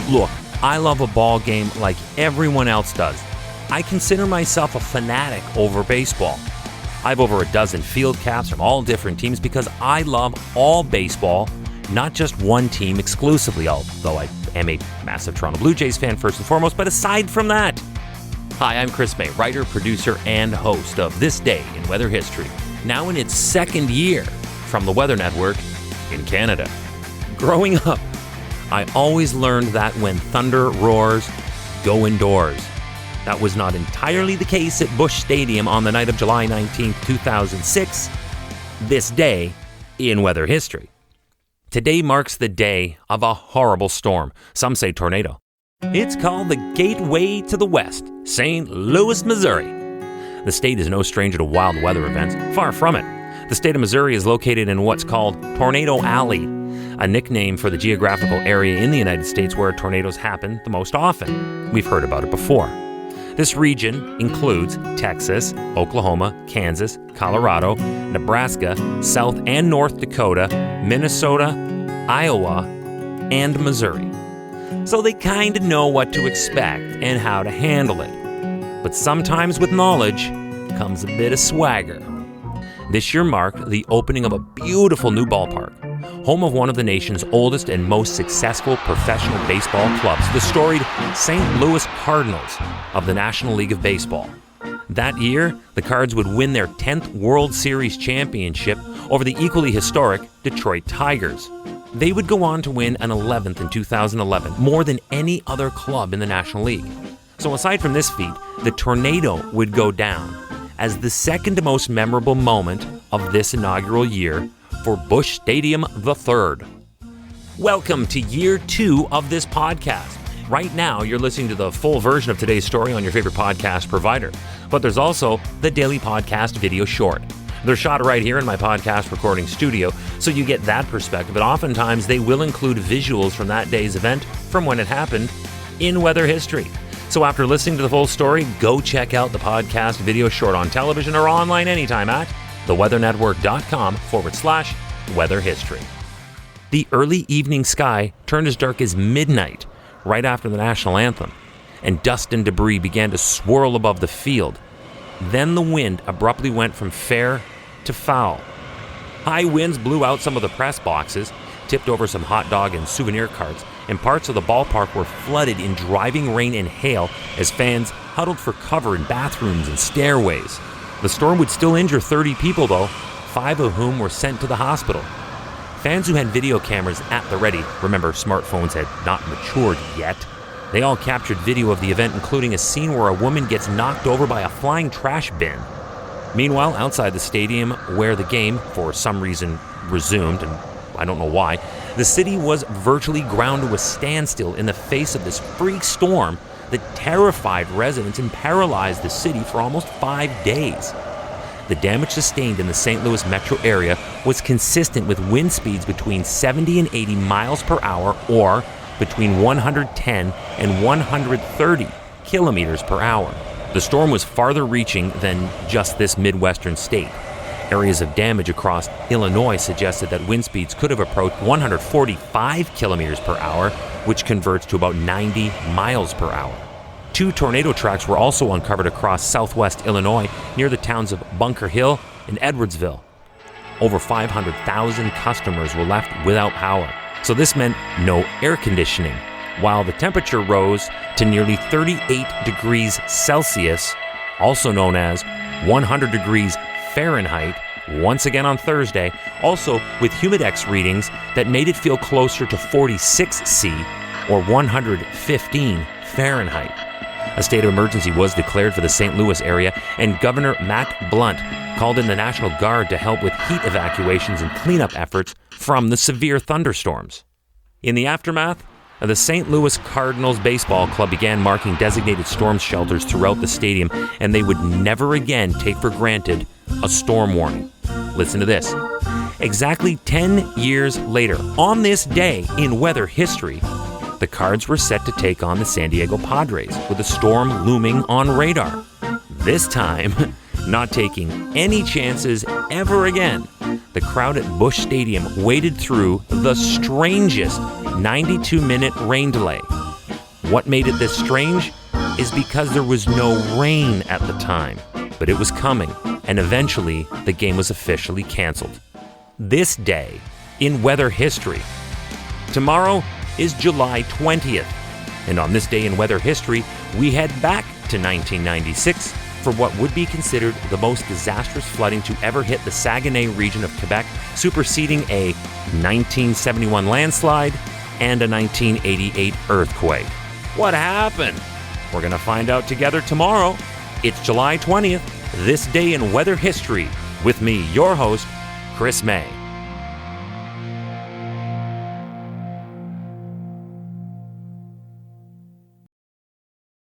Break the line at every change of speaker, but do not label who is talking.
Look, I love a ball game like everyone else does. I consider myself a fanatic over baseball. I have over a dozen field caps from all different teams because I love all baseball, not just one team exclusively, although I am a massive Toronto Blue Jays fan first and foremost, but aside from that. Hi, I'm Chris May, writer, producer, and host of This Day in Weather History, now in its second year from the Weather Network in Canada. Growing up, I always learned that when thunder roars, go indoors. That was not entirely the case at Busch Stadium on the night of July 19, 2006, this day in weather history. Today marks the day of a horrible storm, some say tornado. It's called the Gateway to the West, St. Louis, Missouri. The state is no stranger to wild weather events, far from it. The state of Missouri is located in what's called Tornado Alley, a nickname for the geographical area in the United States where tornadoes happen the most often. We've heard about it before. This region includes Texas, Oklahoma, Kansas, Colorado, Nebraska, South and North Dakota, Minnesota, Iowa, and Missouri. So they kind of know what to expect and how to handle it. But sometimes with knowledge comes a bit of swagger. This year marked the opening of a beautiful new ballpark, home of one of the nation's oldest and most successful professional baseball clubs, the storied St. Louis Cardinals of the National League of Baseball. That year, the Cards would win their 10th World Series championship over the equally historic Detroit Tigers. They would go on to win an 11th in 2011, more than any other club in the National League. So aside from this feat, the tornado would go down as the second most memorable moment of this inaugural year for Busch Stadium III. Welcome to year 2 of this podcast. Right now, you're listening to the full version of today's story on your favorite podcast provider. But there's also the daily podcast video short. They're shot right here in my podcast recording studio, so you get that perspective. But oftentimes, they will include visuals from that day's event, from when it happened, in weather history. So after listening to the full story, go check out the podcast video short on television or online anytime at theweathernetwork.com/weather history. The early evening sky turned as dark as midnight right after the national anthem, and dust and debris began to swirl above the field. Then the wind abruptly went from fair to foul. High winds blew out some of the press boxes, tipped over some hot dog and souvenir carts, and parts of the ballpark were flooded in driving rain and hail as fans huddled for cover in bathrooms and stairways. The storm would still injure 30 people, though, 5 of whom were sent to the hospital. Fans who had video cameras at the ready, remember smartphones had not matured yet, they all captured video of the event, including a scene where a woman gets knocked over by a flying trash bin. Meanwhile, outside the stadium, where the game, for some reason, resumed, and I don't know why, the city was virtually ground to a standstill in the face of this freak storm that terrified residents and paralyzed the city for almost 5 days. The damage sustained in the St. Louis metro area was consistent with wind speeds between 70 and 80 miles per hour, or between 110 and 130 kilometers per hour. The storm was farther reaching than just this Midwestern state. Areas of damage across Illinois suggested that wind speeds could have approached 145 kilometers per hour, which converts to about 90 miles per hour. 2 tornado tracks were also uncovered across southwest Illinois near the towns of Bunker Hill and Edwardsville. Over 500,000 customers were left without power, so this meant no air conditioning, while the temperature rose to nearly 38 degrees Celsius, also known as 100 degrees Fahrenheit, once again on Thursday, also with humidex readings that made it feel closer to 46 C or 115 Fahrenheit. A state of emergency was declared for the St. Louis area, and Governor Matt Blunt called in the National Guard to help with heat evacuations and cleanup efforts from the severe thunderstorms. In the aftermath, the St. Louis Cardinals Baseball Club began marking designated storm shelters throughout the stadium, and they would never again take for granted a storm warning. Listen to this. Exactly 10 years later, on this day in weather history, the Cards were set to take on the San Diego Padres with a storm looming on radar. This time, not taking any chances ever again, the crowd at Busch Stadium waded through the strangest 92-minute rain delay What made it this strange is because there was no rain at the time, but it was coming, and eventually the game was officially canceled. This day in weather history. Tomorrow is July 20th, and on this day in weather history, we head back to 1996 for what would be considered the most disastrous flooding to ever hit the Saguenay region of Quebec, superseding a 1971 landslide and a 1988 earthquake. What happened? We're going to find out together tomorrow. It's July 20th, this day in weather history, with me, your host, Chris May.